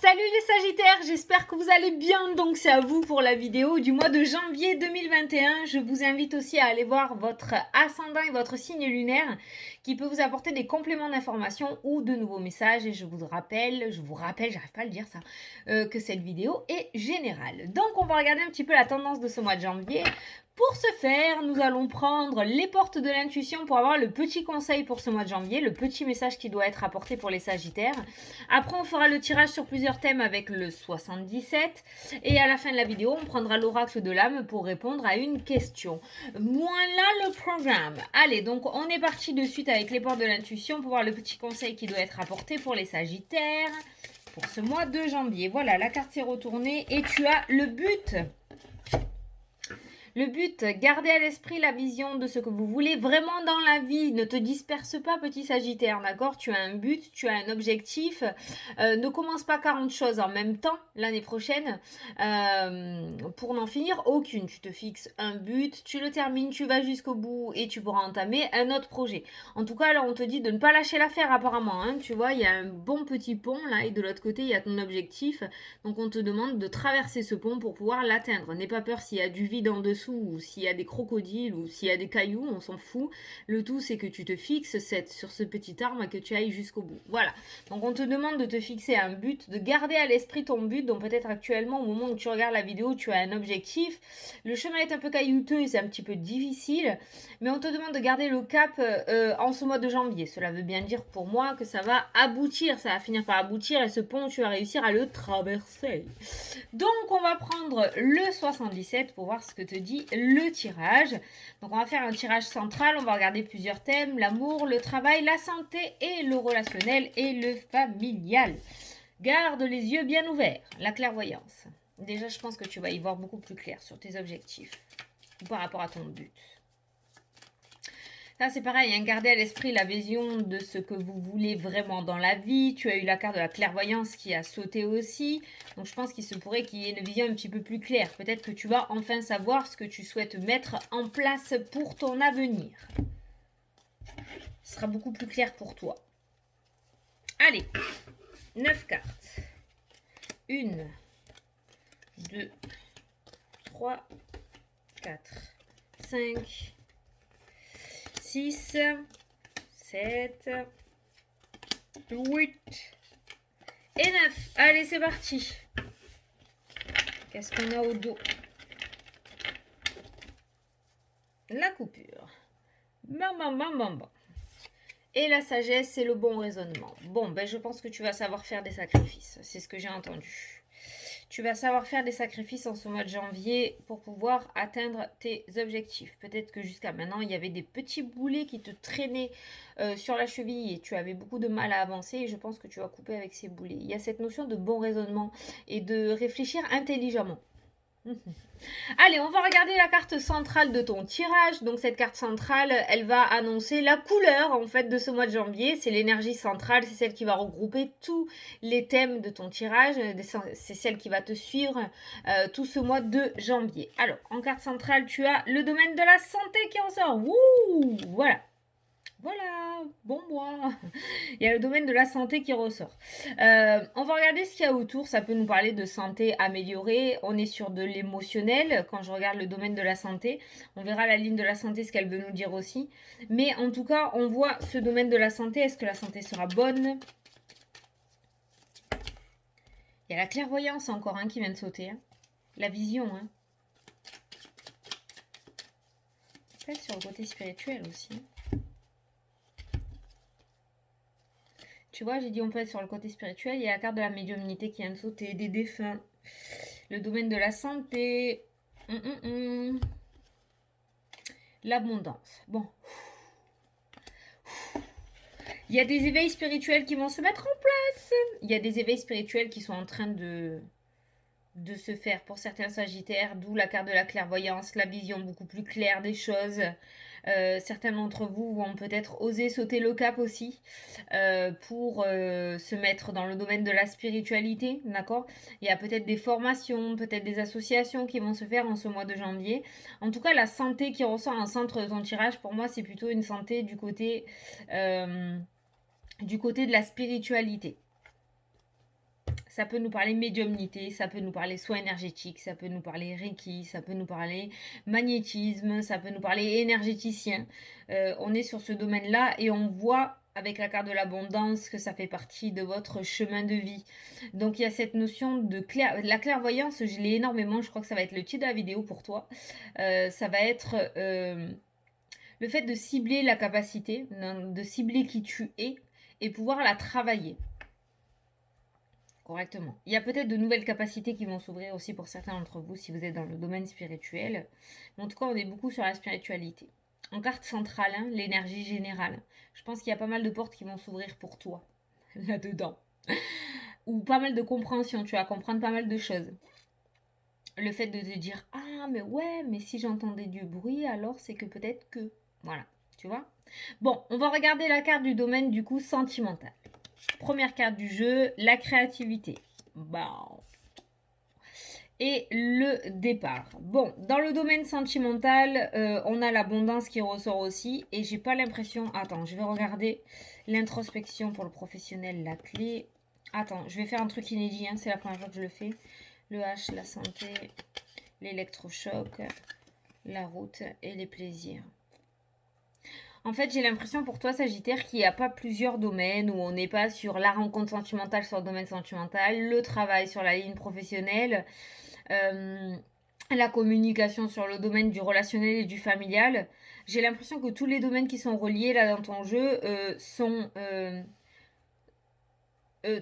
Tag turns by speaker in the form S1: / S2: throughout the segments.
S1: Salut les Sagittaires, j'espère que vous allez bien. Donc c'est à vous pour la vidéo du mois de janvier 2021. Je vous invite aussi à aller voir votre ascendant et votre signe lunaire qui peut vous apporter des compléments d'information ou de nouveaux messages. Et je vous rappelle, j'arrive pas à le dire ça, que cette vidéo est générale. Donc on va regarder un petit peu la tendance de ce mois de janvier. Pour ce faire, nous allons prendre les portes de l'intuition pour avoir le petit conseil pour ce mois de janvier, le petit message qui doit être apporté pour les Sagittaires. Après, on fera le tirage sur plusieurs thèmes avec le 77. Et à la fin de la vidéo, on prendra l'oracle de l'âme pour répondre à une question. Voilà le programme. Allez, donc on est parti de suite avec les portes de l'intuition pour voir le petit conseil qui doit être apporté pour les Sagittaires pour ce mois de janvier. Voilà, la carte s'est retournée et tu as le but. Le but, gardez à l'esprit la vision de ce que vous voulez vraiment dans la vie. Ne te disperse pas, petit Sagittaire, d'accord? Tu as un but, tu as un objectif. Ne commence pas 40 choses en même temps l'année prochaine pour n'en finir aucune. Tu te fixes un but, tu le termines, tu vas jusqu'au bout et tu pourras entamer un autre projet. En tout cas, là, on te dit de ne pas lâcher l'affaire apparemment. Hein. Tu vois, il y a un bon petit pont là et de l'autre côté, il y a ton objectif. Donc, on te demande de traverser ce pont pour pouvoir l'atteindre. N'aie pas peur s'il y a du vide en dessous ou s'il y a des crocodiles ou s'il y a des cailloux, on s'en fout. Le tout, c'est que tu te fixes sur ce petit arbre et que tu ailles jusqu'au bout. Voilà. Donc, on te demande de te fixer un but, de garder à l'esprit ton but. Donc, peut-être actuellement, au moment où tu regardes la vidéo, tu as un objectif. Le chemin est un peu caillouteux et c'est un petit peu difficile. Mais on te demande de garder le cap en ce mois de janvier. Cela veut bien dire pour moi que ça va aboutir. Ça va finir par aboutir et ce pont, tu vas réussir à le traverser. Donc, on va prendre le 77 pour voir ce que te dit le tirage. Donc, on va faire un tirage central. On va regarder plusieurs thèmes. L'amour, le travail, la santé et le relationnel et le familial. Garde les yeux bien ouverts. La clairvoyance. Déjà, je pense que tu vas y voir beaucoup plus clair sur tes objectifs par rapport à ton but. Ça, c'est pareil, hein, gardez à l'esprit la vision de ce que vous voulez vraiment dans la vie. Tu as eu la carte de la clairvoyance qui a sauté aussi. Donc, je pense qu'il se pourrait qu'il y ait une vision un petit peu plus claire. Peut-être que tu vas enfin savoir ce que tu souhaites mettre en place pour ton avenir. Ce sera beaucoup plus clair pour toi. Allez, 9 cartes. 1, 2, 3, 4, 5... 6, 7, 8 et 9. Allez, c'est parti. Qu'est-ce qu'on a au dos? La coupure. Et la sagesse, c'est le bon raisonnement. Bon, ben je pense que tu vas savoir faire des sacrifices. C'est ce que j'ai entendu. Tu vas savoir faire des sacrifices en ce mois de janvier pour pouvoir atteindre tes objectifs. Peut-être que jusqu'à maintenant, il y avait des petits boulets qui te traînaient sur la cheville et tu avais beaucoup de mal à avancer. Et je pense que tu vas couper avec ces boulets. Il y a cette notion de bon raisonnement et de réfléchir intelligemment. Allez, on va regarder la carte centrale de ton tirage. Donc cette carte centrale, elle va annoncer la couleur en fait de ce mois de janvier. C'est l'énergie centrale, c'est celle qui va regrouper tous les thèmes de ton tirage. C'est celle qui va te suivre tout ce mois de janvier. Alors, en carte centrale, tu as le domaine de la santé qui ressort. Wouh, voilà. Voilà, bon mois. Il y a le domaine de la santé qui ressort. On va regarder ce qu'il y a autour. Ça peut nous parler de santé améliorée. On est sur de l'émotionnel. Quand je regarde le domaine de la santé, on verra la ligne de la santé, ce qu'elle veut nous dire aussi. Mais en tout cas, on voit ce domaine de la santé. Est-ce que la santé sera bonne? Il y a la clairvoyance encore qui vient de sauter. Hein. La vision. Hein. Peut-être sur le côté spirituel aussi. Tu vois, j'ai dit on peut être sur le côté spirituel. Il y a la carte de la médiumnité qui vient de sauter, des défunts. Le domaine de la santé. L'abondance. Bon. Il y a des éveils spirituels qui vont se mettre en place. Il y a des éveils spirituels qui sont en train de se faire pour certains sagittaires, d'où la carte de la clairvoyance, la vision beaucoup plus claire des choses. Certains d'entre vous vont peut-être oser sauter le cap aussi pour se mettre dans le domaine de la spiritualité, d'accord? Il y a peut-être des formations, peut-être des associations qui vont se faire en ce mois de janvier. En tout cas, la santé qui ressort en centre de ton tirage, pour moi, c'est plutôt une santé du côté de la spiritualité. Ça peut nous parler médiumnité, ça peut nous parler soins énergétiques, ça peut nous parler Reiki, ça peut nous parler magnétisme, ça peut nous parler énergéticien. On est sur ce domaine-là et on voit avec la carte de l'abondance que ça fait partie de votre chemin de vie. Donc il y a cette notion de la clairvoyance, je l'ai énormément, je crois que ça va être le titre de la vidéo pour toi. Ça va être le fait de cibler la capacité, de cibler qui tu es et pouvoir la travailler correctement. Il y a peut-être de nouvelles capacités qui vont s'ouvrir aussi pour certains d'entre vous si vous êtes dans le domaine spirituel. Mais en tout cas, on est beaucoup sur la spiritualité. En carte centrale, hein, l'énergie générale. Je pense qu'il y a pas mal de portes qui vont s'ouvrir pour toi, là-dedans. Ou pas mal de compréhension, tu vas comprendre pas mal de choses. Le fait de te dire, ah mais ouais, mais si j'entendais du bruit, alors c'est que peut-être que... Voilà, tu vois. Bon, on va regarder la carte du domaine du coup sentimental. Première carte du jeu, la créativité. Bon. Et le départ. Bon, dans le domaine sentimental, on a l'abondance qui ressort aussi. Et j'ai pas l'impression... Attends, je vais regarder l'introspection pour le professionnel, la clé. Attends, je vais faire un truc inédit, hein, c'est la première fois que je le fais. Le H, la santé, l'électrochoc, la route et les plaisirs. En fait, j'ai l'impression pour toi, Sagittaire, qu'il n'y a pas plusieurs domaines où on n'est pas sur la rencontre sentimentale sur le domaine sentimental, le travail sur la ligne professionnelle, la communication sur le domaine du relationnel et du familial. J'ai l'impression que tous les domaines qui sont reliés là dans ton jeu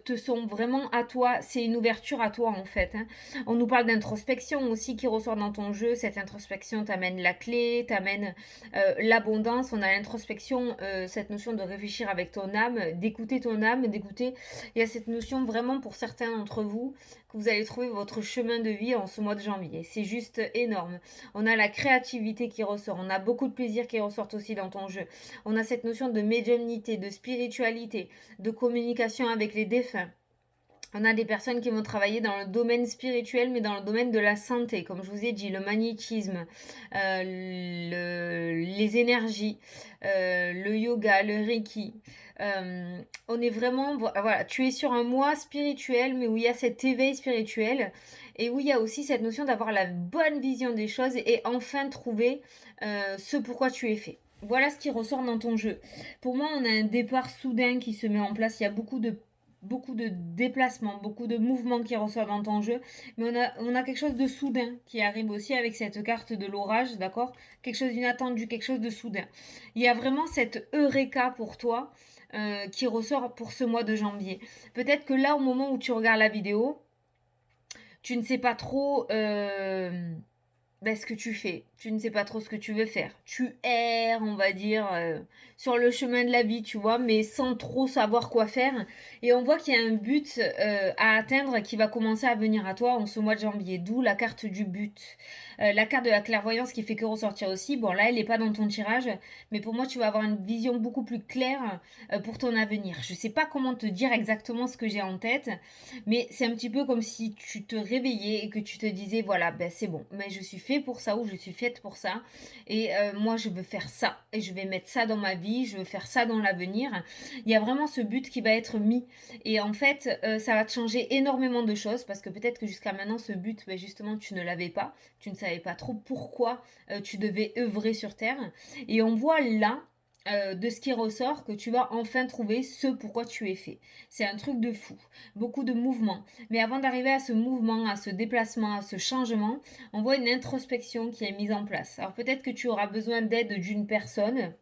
S1: te sont vraiment à toi, c'est une ouverture à toi en fait. Hein. On nous parle d'introspection aussi qui ressort dans ton jeu. Cette introspection t'amène la clé, t'amène l'abondance. On a l'introspection, cette notion de réfléchir avec ton âme, d'écouter ton âme, d'écouter. Il y a cette notion vraiment pour certains d'entre vous que vous allez trouver votre chemin de vie en ce mois de janvier. C'est juste énorme. On a la créativité qui ressort. On a beaucoup de plaisir qui ressort aussi dans ton jeu. On a cette notion de médiumnité, de spiritualité, de communication avec les défunts. On a des personnes qui vont travailler dans le domaine spirituel, mais dans le domaine de la santé, comme je vous ai dit, le magnétisme, les énergies, le yoga, le reiki. On est vraiment, voilà, tu es sur un mois spirituel, mais où il y a cet éveil spirituel et où il y a aussi cette notion d'avoir la bonne vision des choses et enfin trouver ce pourquoi tu es fait. Voilà ce qui ressort dans ton jeu. Pour moi, on a un départ soudain qui se met en place. Il y a beaucoup de déplacements, beaucoup de mouvements qui ressortent dans ton jeu, mais on a quelque chose de soudain qui arrive aussi avec cette carte de l'orage, d'accord? Quelque chose d'inattendu, quelque chose de soudain. Il y a vraiment cette eureka pour toi qui ressort pour ce mois de janvier. Peut-être que là, au moment où tu regardes la vidéo, tu ne sais pas trop ce que tu fais. Tu ne sais pas trop ce que tu veux faire. Tu erres, on va dire, sur le chemin de la vie, tu vois, mais sans trop savoir quoi faire. Et on voit qu'il y a un but à atteindre qui va commencer à venir à toi en ce mois de janvier. D'où la carte du but. La carte de la clairvoyance qui fait que ressortir aussi. Bon, là, elle n'est pas dans ton tirage, mais pour moi, tu vas avoir une vision beaucoup plus claire pour ton avenir. Je ne sais pas comment te dire exactement ce que j'ai en tête, mais c'est un petit peu comme si tu te réveillais et que tu te disais, voilà, ben c'est bon, mais je suis fait pour ça ou je suis faite pour ça. Et moi, je veux faire ça et je vais mettre ça dans ma vie, je veux faire ça dans l'avenir. Il y a vraiment ce but qui va être mis. Et en fait, ça va te changer énormément de choses parce que peut-être que jusqu'à maintenant, ce but, ben justement, tu ne l'avais pas. Tu ne savais pas trop pourquoi tu devais œuvrer sur Terre. Et on voit là de ce qui ressort que tu vas enfin trouver ce pourquoi tu es fait. C'est un truc de fou. Beaucoup de mouvements. Mais avant d'arriver à ce mouvement, à ce déplacement, à ce changement, on voit une introspection qui est mise en place. Alors peut-être que tu auras besoin d'aide d'une personne.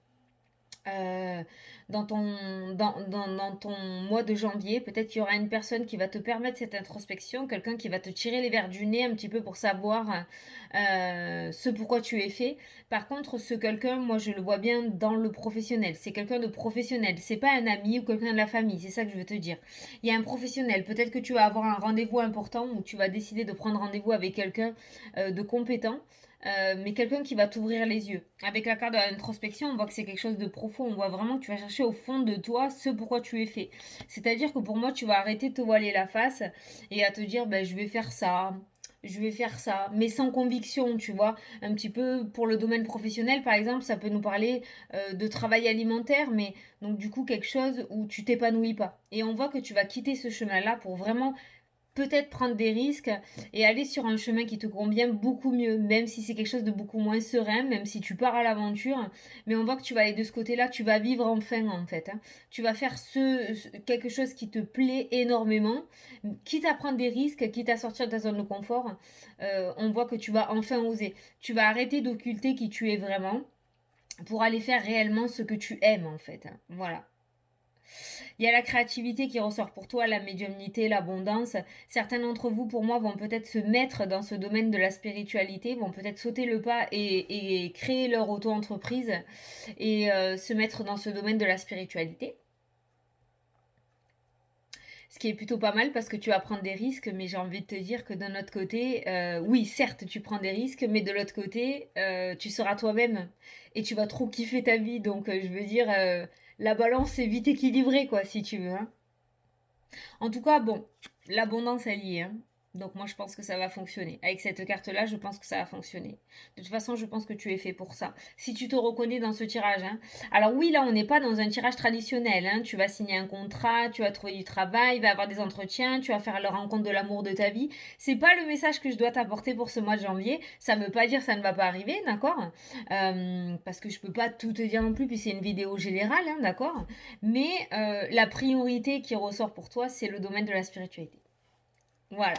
S1: Dans ton mois de janvier, peut-être qu'il y aura une personne qui va te permettre cette introspection, quelqu'un qui va te tirer les verres du nez un petit peu pour savoir ce pourquoi tu es fait. Par contre, ce quelqu'un, moi je le vois bien dans le professionnel. C'est quelqu'un de professionnel. C'est pas un ami ou quelqu'un de la famille. C'est ça que je veux te dire. Il y a un professionnel. Peut-être que tu vas avoir un rendez-vous important ou tu vas décider de prendre rendez-vous avec quelqu'un de compétent. Mais quelqu'un qui va t'ouvrir les yeux. Avec la carte de l'introspection, on voit que c'est quelque chose de profond. On voit vraiment que tu vas chercher au fond de toi ce pourquoi tu es fait. C'est-à-dire que pour moi, tu vas arrêter de te voiler la face et à te dire, ben, je vais faire ça, je vais faire ça, mais sans conviction, tu vois. Un petit peu pour le domaine professionnel, par exemple, ça peut nous parler de travail alimentaire, mais donc du coup quelque chose où tu t'épanouis pas. Et on voit que tu vas quitter ce chemin-là pour vraiment peut-être prendre des risques et aller sur un chemin qui te convient beaucoup mieux, même si c'est quelque chose de beaucoup moins serein, même si tu pars à l'aventure. Mais on voit que tu vas aller de ce côté-là, tu vas vivre enfin en fait. Hein. Tu vas faire quelque chose qui te plaît énormément, quitte à prendre des risques, quitte à sortir de ta zone de confort. On voit que tu vas enfin oser. Tu vas arrêter d'occulter qui tu es vraiment pour aller faire réellement ce que tu aimes en fait. Hein. Voilà. Il y a la créativité qui ressort pour toi, la médiumnité, l'abondance. Certains d'entre vous, pour moi, vont peut-être se mettre dans ce domaine de la spiritualité, vont peut-être sauter le pas et créer leur auto-entreprise et se mettre dans ce domaine de la spiritualité. Ce qui est plutôt pas mal parce que tu vas prendre des risques, mais j'ai envie de te dire que d'un autre côté, oui, certes, tu prends des risques, mais de l'autre côté, tu seras toi-même et tu vas trop kiffer ta vie. Donc, je veux dire, la balance est vite équilibrée, quoi, si tu veux. Hein. En tout cas, bon, l'abondance, elle y est. Hein. Donc moi, je pense que ça va fonctionner. Avec cette carte-là, je pense que ça va fonctionner. De toute façon, je pense que tu es fait pour ça. Si tu te reconnais dans ce tirage. Hein. Alors oui, là, on n'est pas dans un tirage traditionnel. Hein. Tu vas signer un contrat, tu vas trouver du travail, il va y avoir des entretiens, tu vas faire la rencontre de l'amour de ta vie. C'est pas le message que je dois t'apporter pour ce mois de janvier. Ça ne veut pas dire que ça ne va pas arriver, d'accord parce que je peux pas tout te dire non plus, puis c'est une vidéo générale, hein, d'accord. Mais la priorité qui ressort pour toi, c'est le domaine de la spiritualité. Voilà.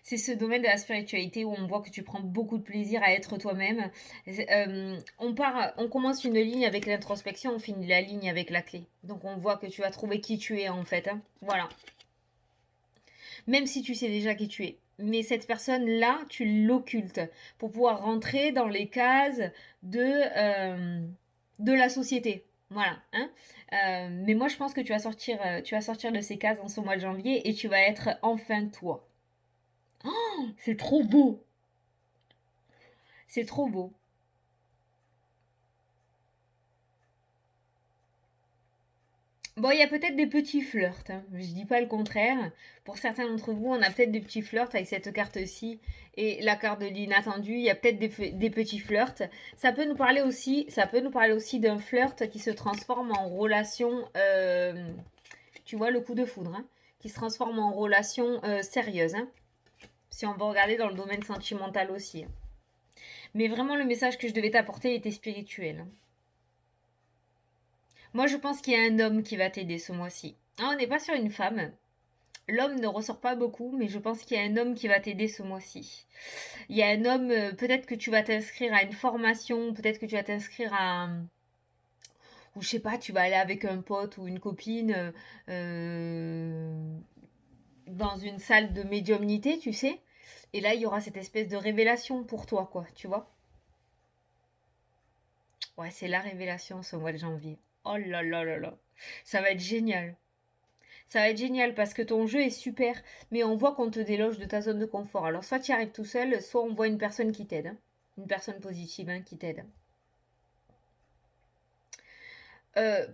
S1: C'est ce domaine de la spiritualité où on voit que tu prends beaucoup de plaisir à être toi-même. On commence une ligne avec l'introspection, on finit la ligne avec la clé. Donc on voit que tu vas trouver qui tu es en fait. Hein. Voilà. Même si tu sais déjà qui tu es. Mais cette personne-là, tu l'occultes pour pouvoir rentrer dans les cases de la société. Voilà. Hein mais moi, je pense que tu vas sortir de ces cases en ce mois de janvier et tu vas être enfin toi. C'est trop beau. C'est trop beau. Bon, il y a peut-être des petits flirts. Hein. Je dis pas le contraire. Pour certains d'entre vous, on a peut-être des petits flirts avec cette carte-ci et la carte de l'inattendu. Il y a peut-être des petits flirts. Ça peut nous parler aussi d'un flirt qui se transforme en relation. Tu vois le coup de foudre, hein, qui se transforme en relation sérieuse. Hein, si on va regarder dans le domaine sentimental aussi. Hein. Mais vraiment, le message que je devais t'apporter était spirituel. Hein. Moi, je pense qu'il y a un homme qui va t'aider ce mois-ci. Ah, on n'est pas sur une femme. L'homme ne ressort pas beaucoup, mais je pense qu'il y a un homme qui va t'aider ce mois-ci. Il y a un homme, peut-être que tu vas t'inscrire à une formation, peut-être que tu vas t'inscrire à... Ou je sais pas, tu vas aller avec un pote ou une copine dans une salle de médiumnité, tu sais. Et là, il y aura cette espèce de révélation pour toi, quoi, tu vois. Ouais, c'est la révélation ce mois de janvier. Oh là là là là. Ça va être génial. Ça va être génial parce que ton jeu est super, mais on voit qu'on te déloge de ta zone de confort. Alors soit tu y arrives tout seul, soit on voit une personne qui t'aide. Hein. Une personne positive hein, qui t'aide.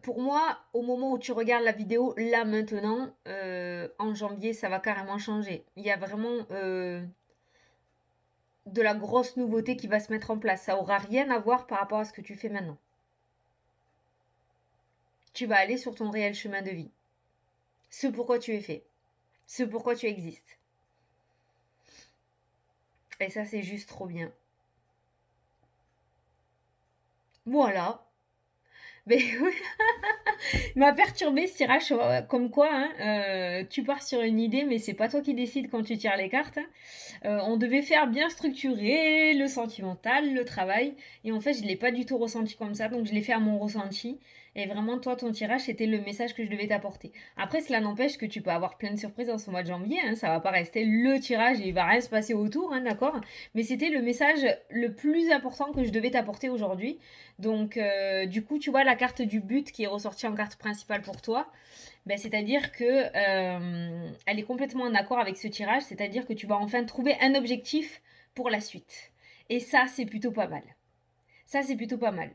S1: Pour moi, au moment où tu regardes la vidéo, là maintenant, en janvier, ça va carrément changer. Il y a vraiment de la grosse nouveauté qui va se mettre en place. Ça aura rien à voir par rapport à ce que tu fais maintenant. Tu vas aller sur ton réel chemin de vie. Ce pourquoi tu es fait. Ce pourquoi tu existes. Et ça, c'est juste trop bien. Voilà. Mais oui, m'a perturbé ce tirage, comme quoi, hein, tu pars sur une idée, mais c'est pas toi qui décides quand tu tires les cartes. Hein. On devait faire bien structuré, le sentimental, le travail, et en fait, je l'ai pas du tout ressenti comme ça, donc je l'ai fait à mon ressenti. Et vraiment, toi, ton tirage, c'était le message que je devais t'apporter. Après, cela n'empêche que tu peux avoir plein de surprises dans ce mois de janvier. Hein, ça va pas rester le tirage et il va rien se passer autour, hein, d'accord. Mais c'était le message le plus important que je devais t'apporter aujourd'hui. Donc, du coup, tu vois la carte du but qui est ressortie en carte principale pour toi. Ben, c'est-à-dire que elle est complètement en accord avec ce tirage. C'est-à-dire que tu vas enfin trouver un objectif pour la suite. Et ça, c'est plutôt pas mal. Ça, c'est plutôt pas mal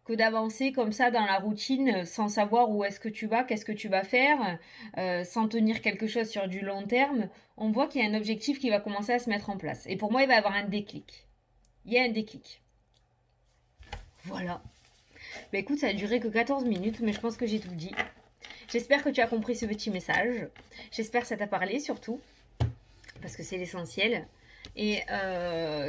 S1: que d'avancer comme ça dans la routine sans savoir où est-ce que tu vas, qu'est-ce que tu vas faire, sans tenir quelque chose sur du long terme. On voit qu'il y a un objectif qui va commencer à se mettre en place. Et pour moi, il va y avoir un déclic. Il y a un déclic. Voilà. Bah écoute, ça a duré que 14 minutes, mais je pense que j'ai tout dit. J'espère que tu as compris ce petit message. J'espère que ça t'a parlé surtout. parce que c'est l'essentiel. Et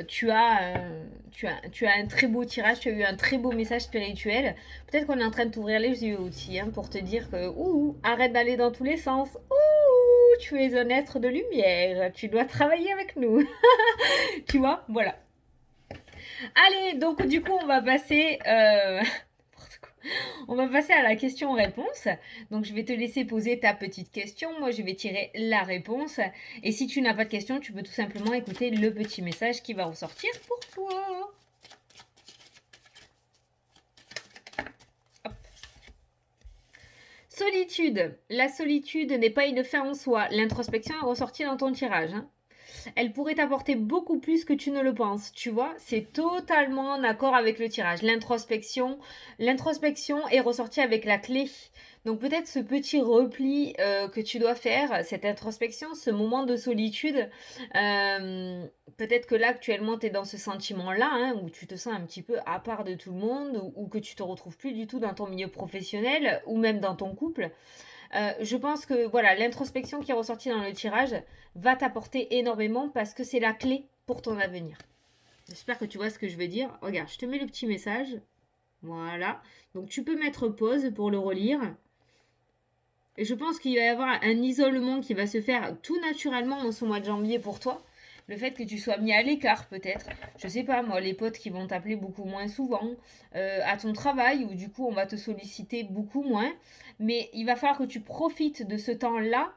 S1: tu as un très beau tirage, tu as eu un très beau message spirituel. Peut-être qu'on est en train de t'ouvrir les yeux aussi, hein, pour te dire que, ouh, arrête d'aller dans tous les sens. Ouh, tu es un être de lumière, tu dois travailler avec nous. Tu vois, voilà. Allez, donc du coup, on va passer... On va passer à la question-réponse. Donc, je vais te laisser poser ta petite question. Moi, je vais tirer la réponse. Et si tu n'as pas de question, tu peux tout simplement écouter le petit message qui va ressortir pour toi. Hop. Solitude. La solitude n'est pas une fin en soi. L'introspection est ressortie dans ton tirage, hein. Elle pourrait t'apporter beaucoup plus que tu ne le penses. Tu vois, c'est totalement en accord avec le tirage. L'introspection est ressortie avec la clé. Donc peut-être ce petit repli que tu dois faire, cette introspection, ce moment de solitude, peut-être que là actuellement tu es dans ce sentiment-là, hein, où tu te sens un petit peu à part de tout le monde, ou que tu te retrouves plus du tout dans ton milieu professionnel, ou même dans ton couple. Je pense que voilà, l'introspection qui est ressortie dans le tirage va t'apporter énormément parce que c'est la clé pour ton avenir. J'espère que tu vois ce que je veux dire. Regarde, je te mets le petit message. Voilà. Donc tu peux mettre pause pour le relire. Et je pense qu'il va y avoir un isolement qui va se faire tout naturellement en ce mois de janvier pour toi. Le fait que tu sois mis à l'écart peut-être. Je sais pas moi, les potes qui vont t'appeler beaucoup moins souvent. À ton travail où du coup on va te solliciter beaucoup moins. Mais il va falloir que tu profites de ce temps-là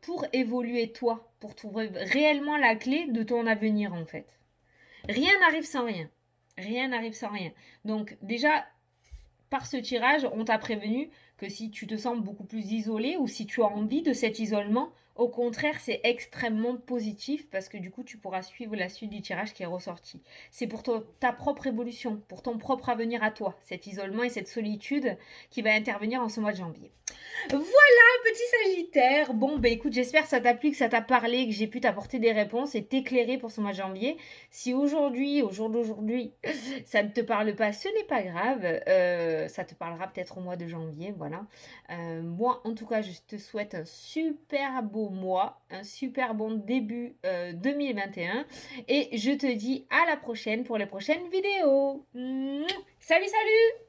S1: pour évoluer toi. Pour trouver réellement la clé de ton avenir en fait. Rien n'arrive sans rien. Rien n'arrive sans rien. Donc déjà, par ce tirage, on t'a prévenu que si tu te sens beaucoup plus isolé ou si tu as envie de cet isolement, au contraire, c'est extrêmement positif parce que du coup, tu pourras suivre la suite du tirage qui est ressorti. C'est pour ta propre évolution, pour ton propre avenir à toi, cet isolement et cette solitude qui va intervenir en ce mois de janvier. Voilà, petit Sagittaire. Bon, bah écoute, j'espère que ça t'a plu, que ça t'a parlé, que j'ai pu t'apporter des réponses et t'éclairer pour ce mois de janvier. Si aujourd'hui, au jour d'aujourd'hui, ça ne te parle pas, ce n'est pas grave. Ça te parlera peut-être au mois de janvier, voilà. Moi, en tout cas, je te souhaite un super beau mois, un super bon début 2021. Et je te dis à la prochaine pour les prochaines vidéos. Salut, salut!